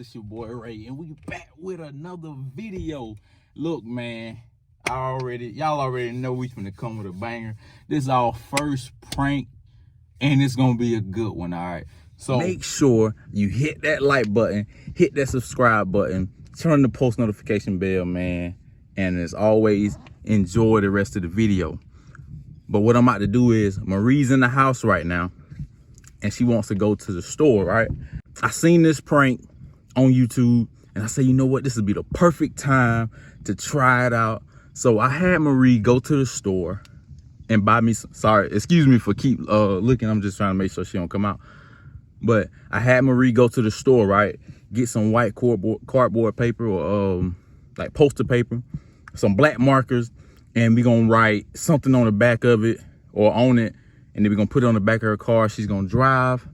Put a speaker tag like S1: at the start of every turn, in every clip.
S1: It's your boy Ray, and we back with another video. Look, man, y'all already know we finna come with a banger. This is our first prank, and it's gonna be a good one. All right, so make sure you hit that like button, hit that subscribe button, turn the post notification bell, man. And as always, enjoy the rest of the video. But what I'm about to do is, Marie's in the house right now, and she wants to go to the store, right? I seen this prank on YouTube, and I said, you know what? This would be the perfect time to try it out. So I had Marie go to the store and buy me some, sorry, excuse me for keep looking. I'm just trying to make sure she don't come out. But I had Marie go to the store, right? Get some white cardboard paper or like poster paper, some black markers, and we're gonna write something on the back of it or on it, and then we're gonna put it on the back of her car. She's gonna drive,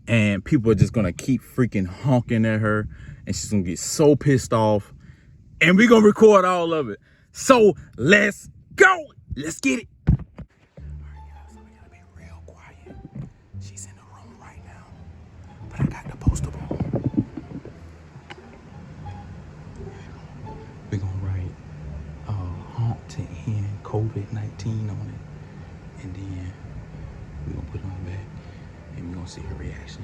S1: and people are just gonna keep freaking honking at her, and she's gonna get so pissed off, and we're gonna record all of it. So let's go. Let's get it. All right, guys, so we gotta be real quiet. She's in the room right now, but I got the poster board. We're gonna write HONK to end COVID-19 on it, and then we're gonna put it on the back, and we're gonna see her reaction.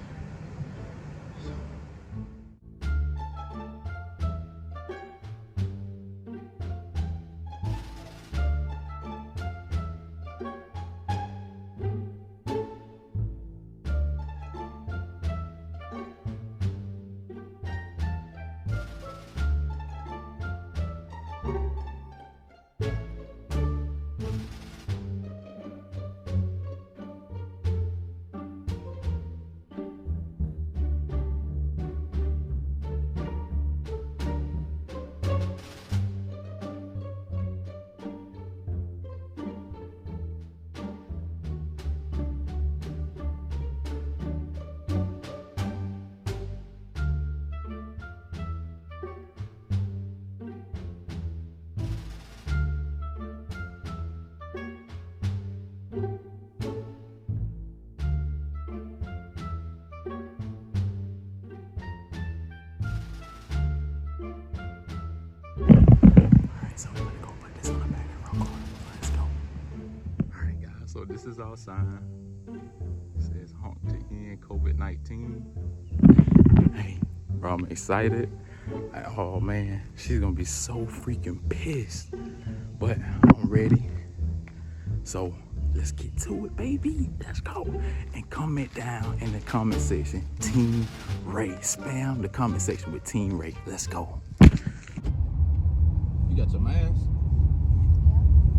S1: So we're gonna go put this on the back of our car. Let's go. Alright guys, so this is our sign. It says HONK to end COVID-19. Hey, bro, I'm excited. Oh man, she's gonna be so freaking pissed. But I'm ready. So let's get to it, baby. Let's go. And comment down in the comment section, Team Ray. Spam the comment section with Team Ray. Let's go. You got your mask?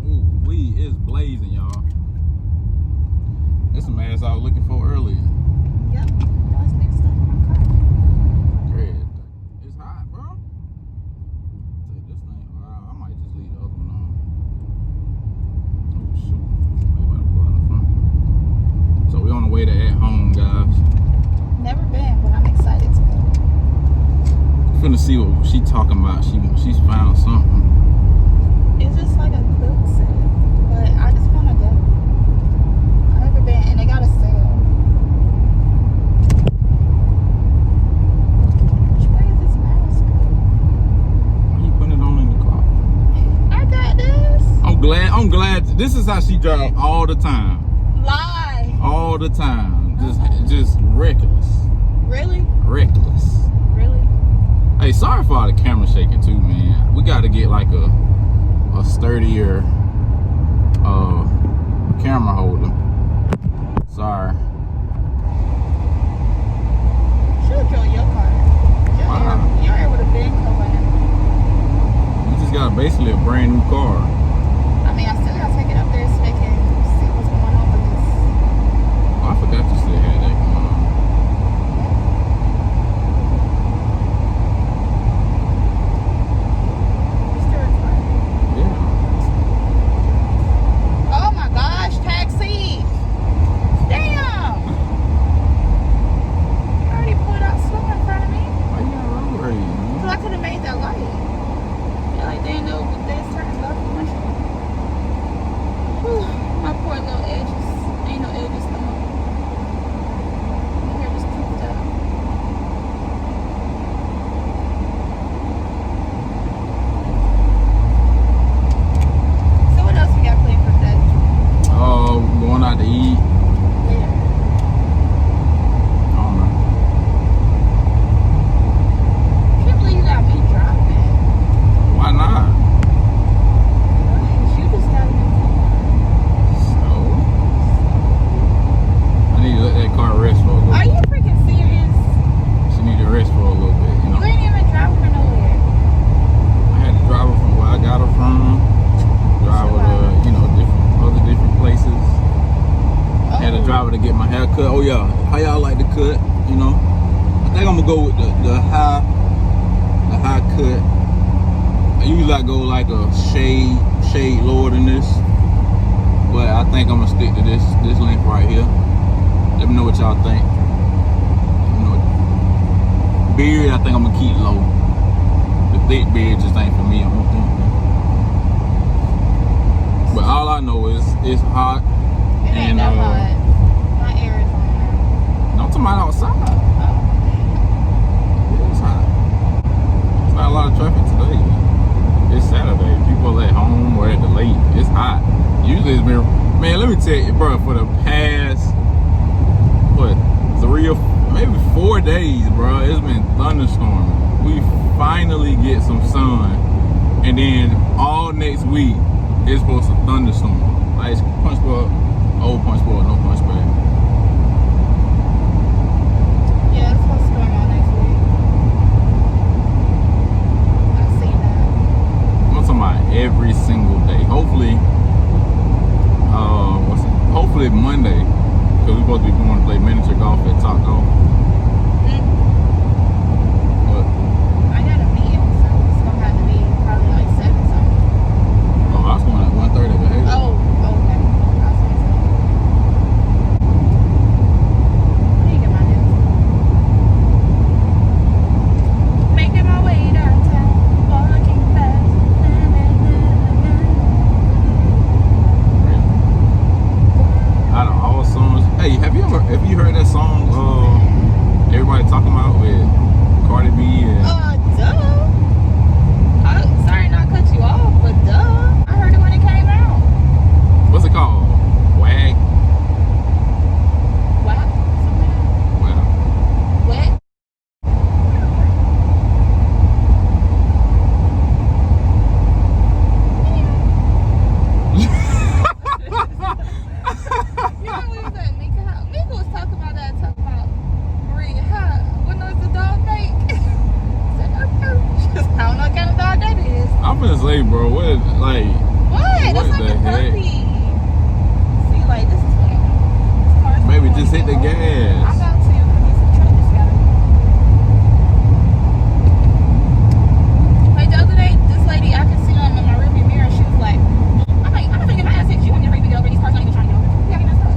S1: Yeah. Ooh, it's blazing, y'all. That's the mask I was looking for earlier.
S2: Yep, that was next stuff on my car.
S1: Great. It's hot, bro. Take this thing. Wow, I might just leave the other one on. Oh, shoot. Maybe I'll pull out the front. So we're on the way to At Home, guys.
S2: Never been, but I'm excited to go.
S1: Finna see what she talking about. She's found something.
S2: It's just like a quilt set, but I just want to go. I've never been, and they got a sale. Which way is this mask?
S1: Why you putting it on in the car?
S2: I got this.
S1: I'm glad. This is how she drive all the time.
S2: Lie.
S1: All the time. Just reckless.
S2: Really?
S1: Reckless.
S2: Really?
S1: Hey, sorry for all the camera shaking too, man. We got to get like a sturdier camera holder. Sorry.
S2: Should drove your car.
S1: Wow.
S2: Your air would have been coming.
S1: You just got basically a brand new car.
S2: I mean, I still got to take it up there so they can see what's going on with this.
S1: Oh, I forgot you still had that going on.
S2: Oh my gosh, taxi! Damn! You already pulled out slow in front of me.
S1: Why you got road rage, man?
S2: Because I could have made that light. Yeah, like they didn't know they was turning left.
S1: high cut. I usually go like a shade lower than this, but I think I'm gonna stick to this length right here. Let me know what y'all think. Beard, I think I'm gonna keep low. The thick beard just ain't for me. But all I know is it's hot.
S2: It ain't that hot. My air is on now.
S1: No, I'm talking about outside.
S2: Oh.
S1: Yeah, it's hot. It's not a lot of traffic today. It's Saturday. People at home or at the lake. It's hot. Usually it's been, man, let me tell you, bro, for the past, what, 3 or maybe 4 days, bro, it's been thunderstorming. We finally get some sun. And then all next week, it's supposed to thunderstorm. Like, it's punch bowl, old punch bowl, no punch back.
S2: Yeah, it's supposed to storm all next week. I've seen that.
S1: I'm talking about every single day. Hopefully, hopefully Monday, because we're supposed to be going to play miniature golf at Top Golf. But
S2: I got a meeting, so it's gonna have to be probably like 7 something.
S1: I was going at 1:30, but hey.
S2: Oh, okay. I was gonna say. I need to get my nails done. Making my way downtown, walking fast.
S1: Out of all songs, hey, have you heard that song? Everybody talking about with Cardi B and.
S2: Duh. Sorry not cut you off, but duh. I heard it when it came out.
S1: What's it called? Wag.
S2: Wow.
S1: Wow.
S2: What? You know we was at Mika house. Mika was talking about that, Maria, what noise the dog make? I said, okay. She goes, I don't know what kind of dog that is.
S1: I'm gonna say, bro, what, like,
S2: What? That's like
S1: the
S2: a
S1: heck?
S2: puppy. See, like, this is what
S1: Baby, just hit the gas.
S2: I'm about to, because this truck just got it. Like, the other day, this lady, I could see on my rearview mirror, she was like, I'm gonna get my ass hit. She won't get ready to get over. These cars not even trying to get over. We gotta get messed up.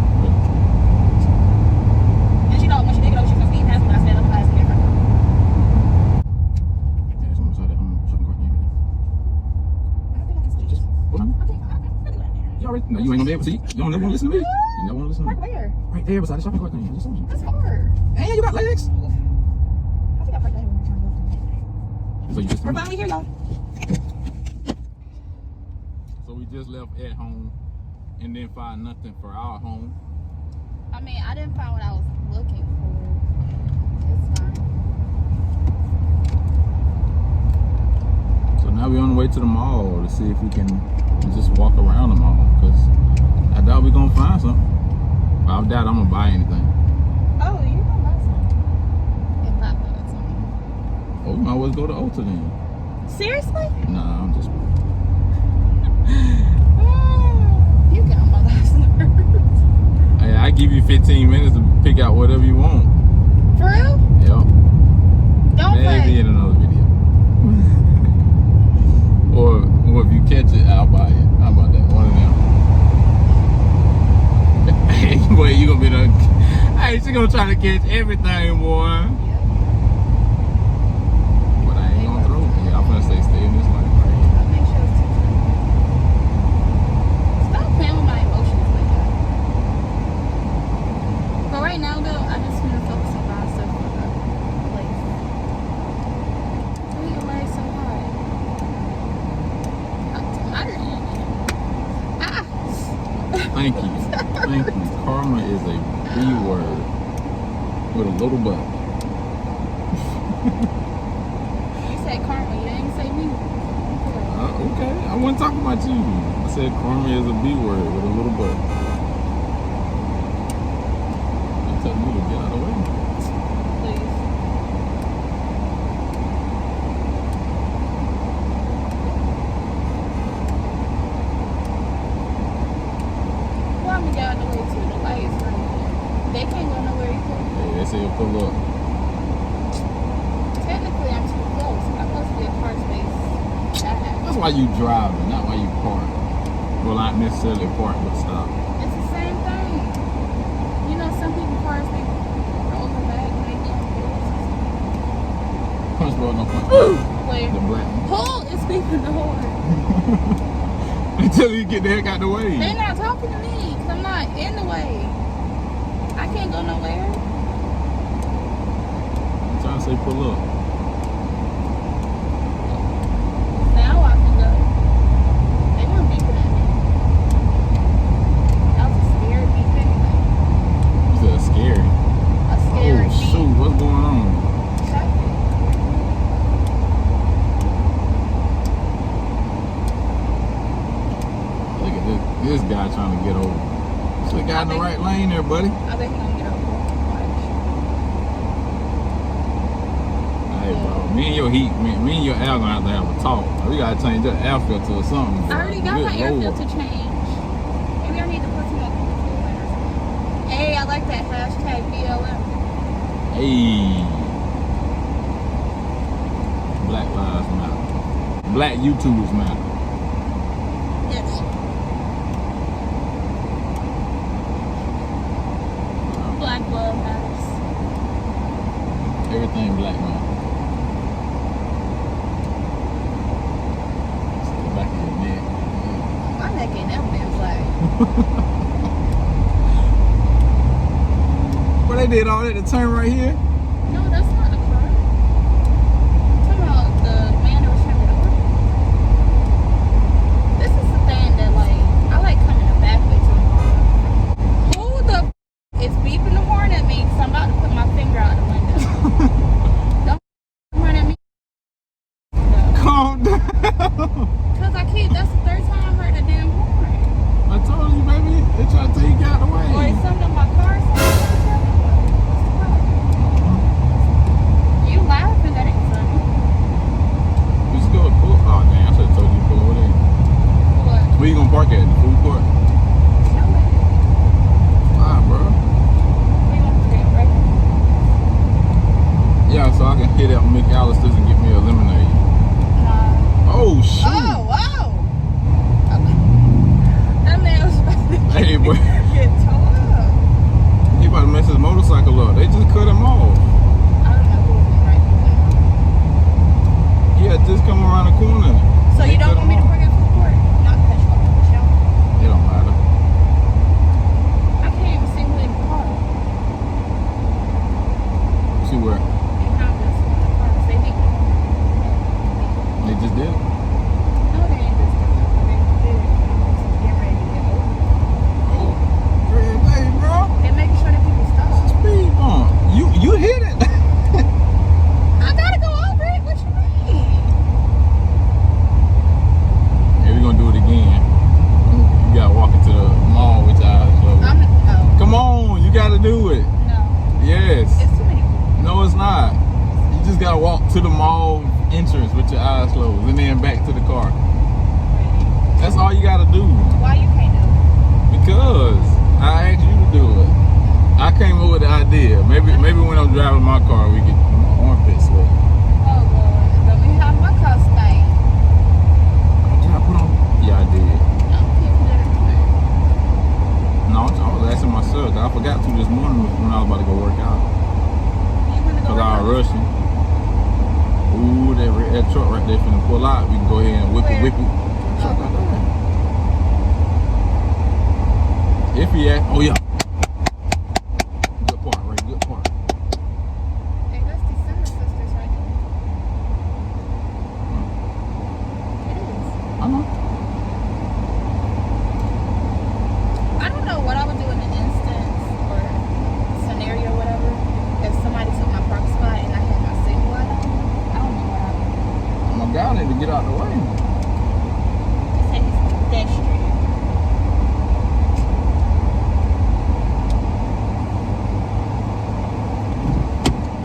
S2: And she thought when she did get over, she was gonna speed past me, but I said, I'm gonna pass me in front of her.
S1: Yeah, someone saw that shopping cart.
S2: I think I can speed.
S1: What?
S2: I think I can do that there.
S1: You already, no, you ain't gonna be able to see. You don't never want to listen to me. You never want to listen to
S2: Like
S1: me.
S2: where?
S1: Right there beside the shopping cart thing. I just told you.
S2: That's hard.
S1: Hey, you got legs.
S2: I think I forgot when we're trying to go through.
S1: So you just.
S2: We're finally here, y'all.
S1: So we just left at home and then find nothing for our home.
S2: I mean, I didn't find what I was looking for. It's fine.
S1: So now we're on the way to the mall to see if we can just walk around the mall, because I doubt we're gonna find something. I doubt I'm gonna buy anything.
S2: Oh, you gonna buy something? If I find something.
S1: Oh, we might as well go to Ulta then.
S2: Seriously?
S1: Nah, I'm just.
S2: You get on my last nerves.
S1: Hey, I give you 15 minutes to pick out whatever you want.
S2: For real?
S1: Yep.
S2: Don't
S1: Maybe
S2: play.
S1: in another video. or if you catch it, I'll buy it. How about that? One of them. Hey, boy, you gonna be the. Hey, she gonna try to catch everything, boy.
S2: Yeah.
S1: But I ain't gonna throw it. Yeah, I'm gonna stay in this life right here.
S2: I'll make sure it's too tight. Stop playing with my emotions like that. But right now, though, I just want to focus on buying stuff for the place. Why you worry so hard? I'm tired. Ah!
S1: Thank you. Thank you. Karma is a B word with a little butt.
S2: You said karma, you didn't say me.
S1: Okay, I wasn't talking about you. I said karma is a B word with a little butt. I'm telling you to get out of the way.
S2: Please. Well, I'm gonna get out of the way too. The lights right there. They can't go nowhere either.
S1: Hey, they say pull up.
S2: Tell
S1: why you driving, not why you park. Well, not necessarily park, but stop.
S2: It's the same thing. You know, some people cars they roll the back and they get
S1: Punch roll, no punch roll.
S2: where
S1: The black one.
S2: who is speaking the horn?
S1: Until you get the heck out the way.
S2: They're not talking to me because I'm not in the way. I can't go nowhere.
S1: I'm trying to say pull up.
S2: Now I can go. They weren't beeping at me. That was a scary beep anyway.
S1: You said scary.
S2: A scary
S1: Oh,
S2: beep.
S1: shoot, what's going on? Look at this guy trying to get over. This the guy in the right lane there, buddy.
S2: I think he's gonna get over.
S1: Hey, bro, me and your heat, me and your Al gonna have to have a talk. We gotta change that air filter or something.
S2: I
S1: bro.
S2: already got my
S1: Good
S2: air
S1: Lord.
S2: filter changed. Maybe I need to put some more cool in or something. Hey, I like that hashtag BLM.
S1: Hey. Black Lives Matter. Black YouTubers matter.
S2: Yes. Black love matters.
S1: Everything black man. It's the back of your neck.
S2: My neck ain't never been black.
S1: Well, they did all that to turn right here.
S2: No, that's not the car. I'm talking about the man that was trying to get over. This is the thing that, like, I like coming the back way to the car. Who the is beeping the horn at me? Because I'm about to put my finger out the window. Don't horn at me.
S1: Calm down.
S2: Because that's the third time I heard a damn horn.
S1: I told you, baby. They trying to take you out the way.
S2: Or it's something in my car. You laughing? That ain't funny.
S1: You just go to pull. Oh, damn. I should have told you to pull over there.
S2: What?
S1: Where you going to park at? The food court?
S2: Show it.
S1: Fine, bro.
S2: We gonna put it right there.
S1: Yeah, so I can hit up McAllister's and get me a lemonade.
S2: Nah.
S1: Oh, shoot.
S2: Oh, wow. That man was about to
S1: Hey, boy.
S2: get tore up.
S1: He about to mess his motorcycle up. They just cut him off.
S2: I don't know who was right
S1: He had just come around the corner.
S2: there. So
S1: They
S2: you don't
S1: cut
S2: want me
S1: him
S2: to
S1: off.
S2: bring it to the court? Not cut you off the show.
S1: It don't matter.
S2: I can't even see who in the car.
S1: See where?
S2: And how this in the car. They beat me.
S1: They just did it.
S2: No, they ain't just doing it. They did it. Get ready to get over.
S1: Oh, red day, bro.
S2: They're making sure that people stop.
S1: Speed bump. You hit it.
S2: I gotta go over it. What you mean?
S1: Hey, we gonna do it again. You gotta walk into the mall with your eyes closed.
S2: No.
S1: Come on, you gotta do it.
S2: No.
S1: Yes.
S2: It's too many people.
S1: No, it's not. You just gotta walk to the mall entrance with your eyes closed and then back to the car. That's all you gotta do.
S2: Why you can't do it?
S1: Because I asked you to do it. I came up with the idea. Maybe when I'm driving my car, we could armpit sweat.
S2: Oh, Lord. Let me have my cuss thing.
S1: Did I put on? Yeah, I did.
S2: I don't care if you did or not.
S1: No, I was asking myself. 'Cause I forgot to this morning when I was about to go work out.
S2: You wanna go
S1: Because I was
S2: right
S1: rushing. Ooh, that truck right there finna pull out. We can go ahead and whip it. Truck right there. If he asked, oh yeah. Good part, Ray. Good part.
S2: Hey, that's the Cinder Sisters right there. It is.
S1: I know.
S2: I don't know what I would do in an instance or scenario, whatever, if somebody took my park spot and I had my signal light on. I don't know what I would do.
S1: My guy need to get out the way.
S2: They say he's pedestrian.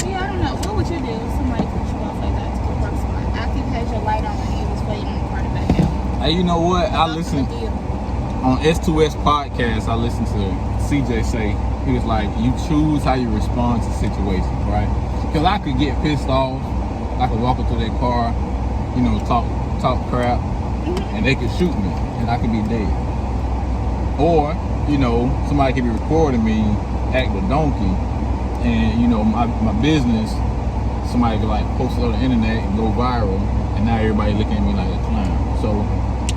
S2: Yeah, I don't know. What would you do if somebody cut you off like that to the park spot? After you had your light on and you was waiting on the car to back out.
S1: Hey, you know what? I
S2: What's
S1: listened
S2: the deal?
S1: on S2S podcast. I listened to CJ say, he was like, you choose how you respond to situations, right? Because I could get pissed off. I could walk into that car, you know, talk crap. and they could shoot me, and I could be dead. Or, you know, somebody could be recording me act a donkey, and you know, my business, somebody could like post it on the internet and go viral, and now everybody looking at me like a clown. So,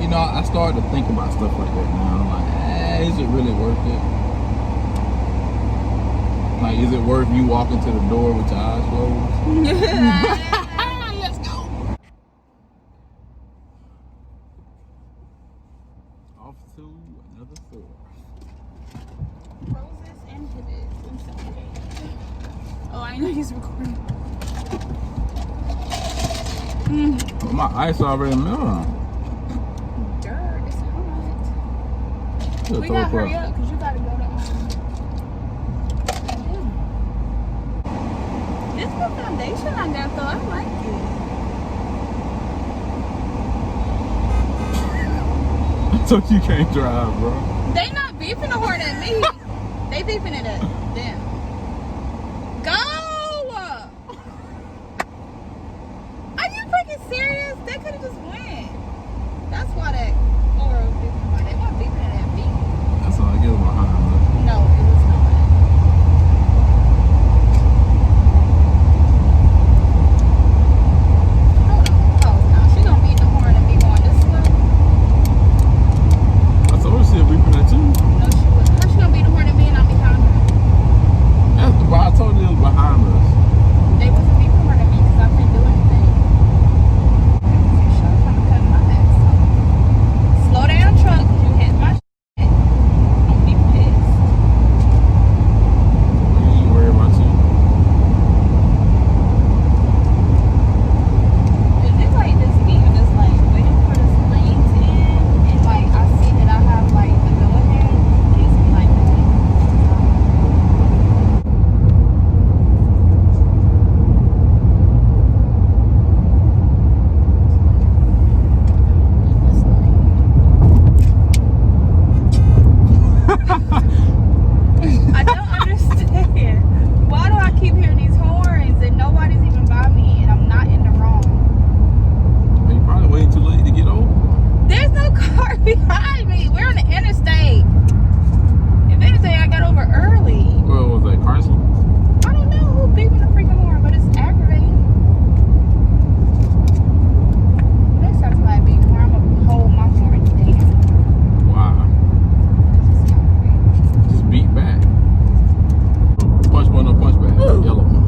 S1: you know, I started to think about stuff like that now. I'm like, is it really worth it? Like, is it worth you walking to the door with your eyes closed? Let's go. Off to another store.
S2: Roses and pivots. Oh, I know he's recording.
S1: Oh, my ice already melted.
S2: Dirt, it's hot.
S1: We
S2: We gotta hurry up because you gotta go to This good foundation I got though. I like it.
S1: I told you can't drive, bro.
S2: They not beeping the horn at me. They beeping it at them. Go! Are you freaking serious? They could have just went. That's why that Laura was beeping. Why they weren't beeping it at me.
S1: That's all I get behind me.
S2: No, it was not. Hold on, pause now. She gonna beat the horn at me going this slow.
S1: I told her she was beeping at you.
S2: No, she wouldn't. How she gonna beat the horn at me and I'm behind her?
S1: That's the I told you it was behind us.
S2: They wasn't beeping the horn at me because I couldn't do anything. She's trying to cut my ass. Slow down, truck, because you hit my shit. Don't be pissed.
S1: You ain't worried about you.
S2: Is it like this even just like waiting for this plane to end? And like I see that I have like the go ahead. Gives me like the I don't understand. Why do I keep hearing these horns and nobody's even by me and I'm not in the wrong?
S1: You probably waiting too late to get over.
S2: There's no car behind me. We're on the interstate. If anything, I got over early.
S1: What was that, Chrysler?
S2: I don't know who beeping the freaking horn, but it's aggravating. Next time somebody beep the horn, I'm gonna hold my horn down.
S1: Wow.
S2: It's aggravating.
S1: Just beat back. Punch one or punch back. Yellow one.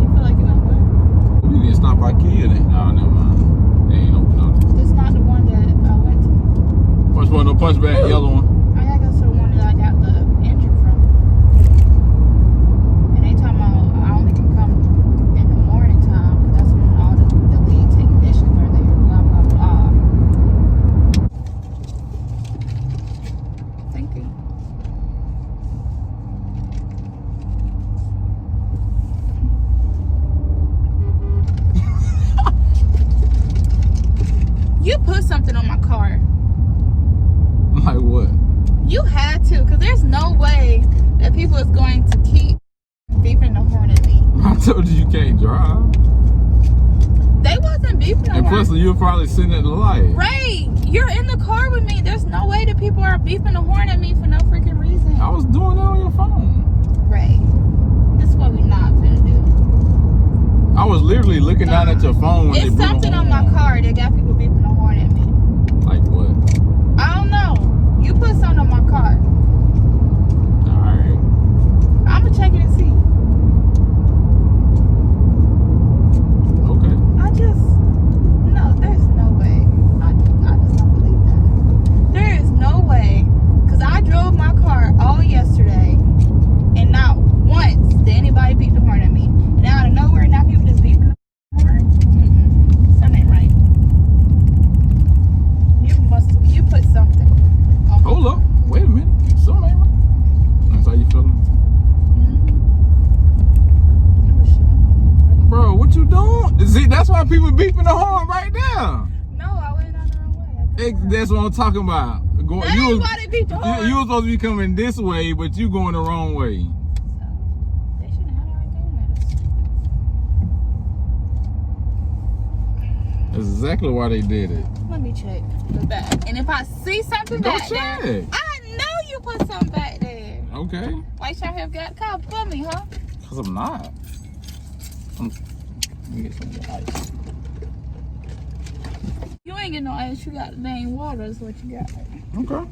S2: You feel like you're not what?
S1: We didn't stop by Kia then. No, never mind. They ain't open up.
S2: This is not the one that I went to.
S1: Punch one or punch back. Yellow one.
S2: I gotta go to the one that I got the engine from. And they talking about I only can come in the morning time because that's when all the lead technicians are there. Blah blah blah. Thank you. You put something on my car.
S1: Like what?
S2: You had to, because there's no way that people is going to keep beeping the horn at me.
S1: I told you you can't drive.
S2: They wasn't beeping the
S1: And
S2: horn.
S1: plus, you were probably sitting at the light.
S2: Ray, you're in the car with me. There's no way that people are beeping the horn at me for no freaking reason.
S1: I was doing that on your phone.
S2: Ray, this is what we not finna do.
S1: I was literally looking down at your phone when they
S2: It's
S1: blew the
S2: something on
S1: horn.
S2: my car that got people beeping the horn at me.
S1: Like what?
S2: I don't know. You put something on my car.
S1: Alright.
S2: I'm gonna check it and see.
S1: Okay.
S2: No, there's no way. I just don't believe that. There is no way. Because I drove my car all yesterday and not once did anybody beep the horn at me. And out of nowhere, now people just beeping the horn. Something ain't right. You put something on my
S1: Hold up. Wait a minute. Something ain't right. That's how you feeling?
S2: It was shit.
S1: Bro, what you doing? See, that's why people beeping the horn right now.
S2: No, I went out the wrong way.
S1: That's what I'm talking about. Going,
S2: That ain't why they beat the horn.
S1: you was supposed to be coming this way, but you going the wrong way.
S2: They shouldn't have had it right there.
S1: That's exactly why they did it.
S2: Let me check the back. And if I see something
S1: Go
S2: back
S1: check.
S2: there, I know you put something back there.
S1: Okay.
S2: Why y'all have got caught for me, huh?
S1: Cause I'm not. Let me get some more ice.
S2: You ain't get no ice. You got the dang water is what you got.
S1: Okay.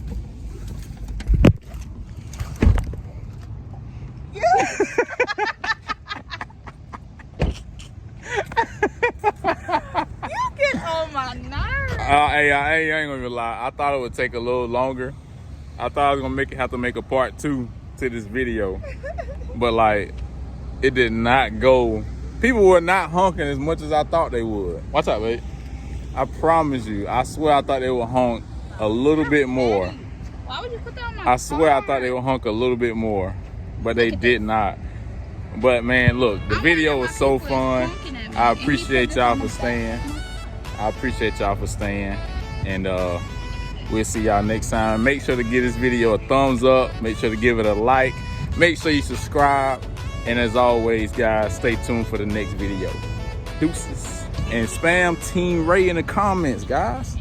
S2: You get on my nerves.
S1: Hey, I ain't gonna even lie. I thought it would take a little longer. I thought I was gonna have to make a part 2 to this video, but like, it did not go. People were not honking as much as I thought they would. Watch out, babe. I promise you. I swear I thought they would honk a little bit more.
S2: Why would you put that on my
S1: I swear I
S2: car?
S1: thought they would honk a little bit more, but they did not. But man, look, the video was so fun. I appreciate y'all for staying. And we'll see y'all next time. Make sure to give this video a thumbs up. Make sure to give it a like. Make sure you subscribe. And as always, guys, stay tuned for the next video. Deuces. And spam Team Ray in the comments, guys.